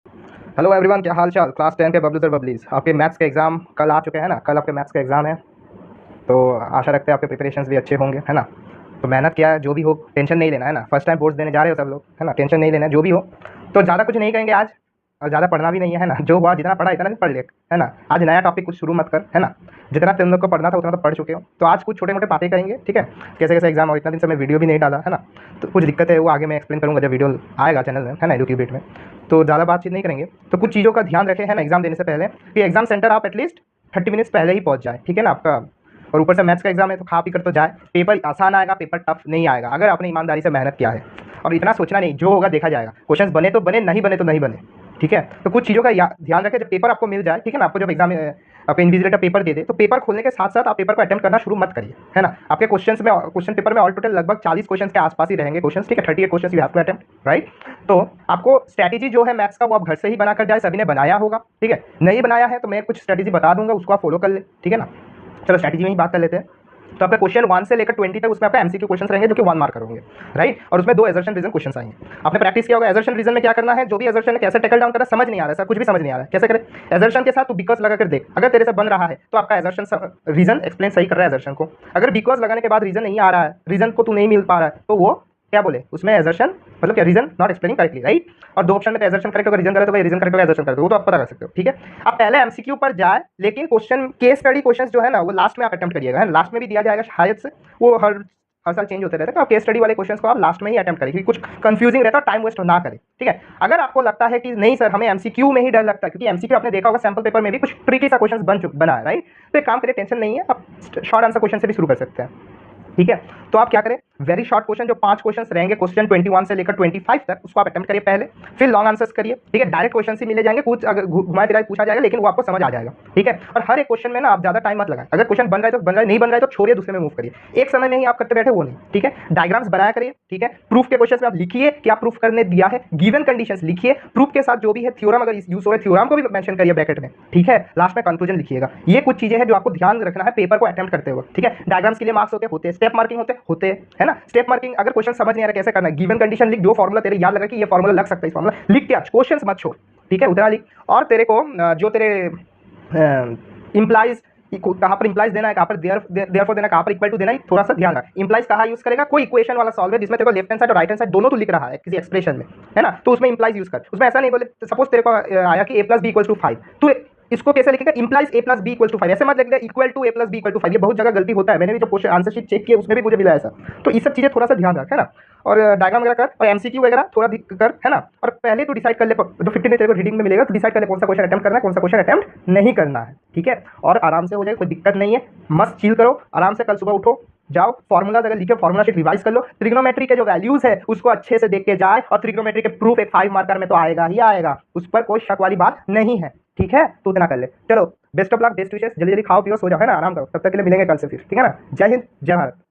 Hello everyone, क्या हाल चाल। Class 10 के बबलूज और बबलीज, आपके मैथ्स के एग्ज़ाम कल आ चुके हैं ना। कल आपके मैथ्स का एग्ज़ाम है, तो आशा रखते हैं आपके प्रिपरेशंस भी अच्छे होंगे, है ना। तो मेहनत किया है, जो भी हो टेंशन नहीं लेना, है ना। फर्स्ट टाइम बोर्ड्स देने जा रहे हो सब लोग, है ना। टेंशन नहीं लेना, जो भी हो। तो ज़्यादा कुछ नहीं करेंगे आज, और ज़्यादा पढ़ना भी नहीं है ना। जो हुआ जितना पढ़ा इतना नहीं पढ़ ले, है ना। आज नया टॉपिक कुछ शुरू मत कर, है ना। जितना तुम लोग को पढ़ना था उतना तो पढ़ चुके हो। तो आज कुछ छोटे मोटे बातें करेंगे, ठीक है। कैसे कैसे एग्जाम, और इतना दिन से मैं वीडियो भी नहीं डाला, है ना। तो कुछ दिक्कत है, वो आगे मैं एक्सप्लेन करूँगा जब वीडियो आएगा चैनल में, है ना, एडुकेट में। तो ज़्यादा बातचीत नहीं करेंगे। तो कुछ चीज़ों का ध्यान रखें, है ना, एग्जाम देने से पहले कि एग्जाम सेंटर आप एटलीस्ट 30 मिनट्स पहले ही पहुंच जाए, ठीक है ना आपका। और ऊपर से मैथ्स का एग्जाम है, तो खा पी कर तो जाए। पेपर आसान आएगा, पेपर टफ नहीं आएगा, अगर आपने ईमानदारी से मेहनत किया है। और इतना सोचना नहीं, जो होगा देखा जाएगा। क्वेश्चंस बने तो बने, नहीं बने तो नहीं बने, ठीक है। तो कुछ चीज़ों का ध्यान रखें। जब पेपर आपको मिल जाए, ठीक है ना, आपको जब एग्जाम आपको इन्विजिलेटर पेपर दे दे, तो पेपर खोलने के साथ साथ आप पेपर को अटेम्प्ट करना शुरू मत करिए, है ना। आपके क्वेश्चन पेपर में ऑल टोटल लगभग 40 क्वेश्चन के आसपास ही रहेंगे क्वेश्चन, ठीक है। 38 question you have to attempt, right. तो आपको स्ट्रैटेजी जो है मैथ्स का, वो आप घर से ही बना कर जाए। सभी ने बनाया होगा, ठीक है। नहीं बनाया है तो मैं कुछ स्ट्रैटेजी बता दूंगा, उसको आप फॉलो कर ले, ठीक है ना। चलो स्ट्रैटेजी में ही बात कर लेते हैं। तो आपका क्वेश्चन 1 से लेकर 20 तक उसमें आपका एमसीक्यू क्वेश्चन रहेंगे, जो कि 1 मार्क करोगे, राइट। और उसमें 2 एजर्शन रीजन क्वेश्चन आएंगे। आपने प्रैक्टिस किया होगा एजर्शन रीजन में क्या करना है। जो भी एजर्शन है कैसे टेकल डाउन करना, समझ नहीं आ रहा है सर, कुछ भी समझ नहीं आ रहा है, कैसे करें। एजर्शन के साथ तू बिकॉज लगा कर देख, अगर तेरे से बन रहा है तो आपका एजर्शन रीजन एक्सप्लेन सही कर रहा है एजर्शन को। अगर बिकॉज लगाने के बाद रीजन नहीं आ रहा है, रीजन को तू नहीं मिल पा रहा है, तो वो क्या बोले उसमें, एजर्शन मतलब क्या, reason not explaining correctly, right. और 2 ऑप्शन में तो एजर्शन करेक्ट होगा, रीजन करेक्ट होगा, रीजन करेक्ट होगा, एजर्शन करेक्ट होगा, वो तो आप पता कर सकते हो, ठीक है। आप पहले एमसीक्यू पर जाए, लेकिन क्वेश्चन केस स्टडी क्वेश्चन जो है ना, वो लास्ट में आप अटेम्प्ट करिएगा, है। लास्ट में भी दिया जाएगा शायद से, वो हर साल चेंज होते रहते हैं। तो केस स्टडी वाले क्वेश्चंस को आप लास्ट में ही अटेम्प्ट करें, क्योंकि कुछ कंफ्यूजिंग रहता है, टाइम वेस्ट ना करें, ठीक है। अगर आपको लगता है कि नहीं सर हमें एमसीक्यू में ही डर लगता है, क्योंकि एमसीक्यू आपने देखा होगा सैंपल पेपर में भी कुछ ट्रिकी सा क्वेश्चन बना है, राइट। तो एक काम करिए, टेंशन नहीं है, आप शॉर्ट आंसर क्वेश्चन से भी शुरू कर सकते हैं, ठीक है। तो आप क्या करें, वेरी शॉर्ट क्वेश्चन जो 5 क्वेश्चन रहेंगे, क्वेश्चन 21 से लेकर 25 तक, उसको आप अटेम्प्ट करिए पहले। फिर लॉन्ग आंसर्स करिए, ठीक है। डायरेक्ट क्वेश्चन ही मिले जाएंगे, कुछ अगर घुमाए फिराए पूछा जाएगा, लेकिन वो आपको समझ आ जाएगा, ठीक है। और हर एक क्वेश्चन में ना आप ज्यादा टाइम मत लगाएं। अगर क्वेश्चन बन रहा है तो बन रहा है, नहीं बन रहा है तो छोड़िए, दूसरे में मूव करिए। एक समय में ही आप करते बैठे वो नहीं, ठीक है। डायग्राम्स बनाया करिए, ठीक है। प्रूफ के क्वेश्चन में आप लिखिए कि आप प्रूफ करने दिया है, गिवन कंडीशंस लिखिए, प्रूफ के साथ जो भी है थ्योरम अगर यूज हो रहा है थ्योरम को भी मेंशन करिए ब्रैकेट में, ठीक है। लास्ट में कंक्लूजन लिखिएगा। ये कुछ चीजें हैं जो आपको ध्यान रखना है पेपर को अटेम्प्ट करते हुए, ठीक है। डायग्राम्स के लिए मार्क्स होते हैं, स्टेप मार्किंग होते है ना। स्टेप मार्किंग, अगर क्वेश्चन समझ नहीं आ रहा कैसे करना है, गिवन कंडीशन लिख, जो फॉर्मूला तेरे याद लगा कि ये फॉर्मूला लग सकता है, इस फॉर्मूला लिख के क्वेश्चन मत छोड़, ठीक है, उतना लिख। और तेरे को जो तेरे इंप्लाइज, कहां पर इंप्लाइज देना है, कहां पर देयरफॉर देना है, कहां पर इक्वल टू देना है, थोड़ा सा ध्यान रख। इंप्लाइज कहां यूज करेगा, कोई इक्वेशन वाला सॉल्व है जिसमें तेरे को लेफ्ट हैंड साइड और राइट हैंड साइड दोनों तो लिख रहा है किसी एक्सप्रेशन में, है ना। तो उसमें इंप्लाइज यूज कर। उसमें ऐसा नहीं बोले, सपोज तेरे को आया कि a + b = 5, तो इसको कैसे लिखेगा, इंप्लाइज a + b = 5, ऐसे मत लिख दे इक्वल टू a + b = 5। ये बहुत जगह गलती होता है, मैंने भी जो क्वेश्चन आंसर शीट चेक किया उसमें भी मुझे मिला ऐसा। तो ये सब चीजें थोड़ा सा ध्यान रख, है ना। और डायग्राम वगैरह कर, और एमसीक्यू वगैरह थोड़ा कर, है ना। और पहले तो डिसाइड कर ले, जो 15 तेरे को रीडिंग में मिलेगा, तो डिसाइड कर ले कौन सा क्वेश्चन अटेम्प्ट करना है, कौन सा क्वेश्चन अटेम्प्ट नहीं करना है, ठीक है। और आराम से हो जाए, कोई दिक्कत नहीं है। मस्त चिल करो, आराम से कल सुबह उठो, जाओ फॉर्मूलाज अगर लिखे फॉर्मूला शीट रिवाइज कर लो। ट्रिग्नोमेट्री के जो वैल्यूज है उसको अच्छे से देख के जाए, और ट्रिग्नोमेट्री के प्रूफ एक 5 मार्कर में तो आएगा ही आएगा, उस पर कोई शक वाली बात नहीं है, ठीक है। तो उतना कर ले। चलो best of luck, best wishes, जल्दी जल्दी खाओ पियो सो जाओ, है ना, आराम करो। तब तक के लिए मिलेंगे कल से फिर, ठीक है ना। जय हिंद, जय भारत।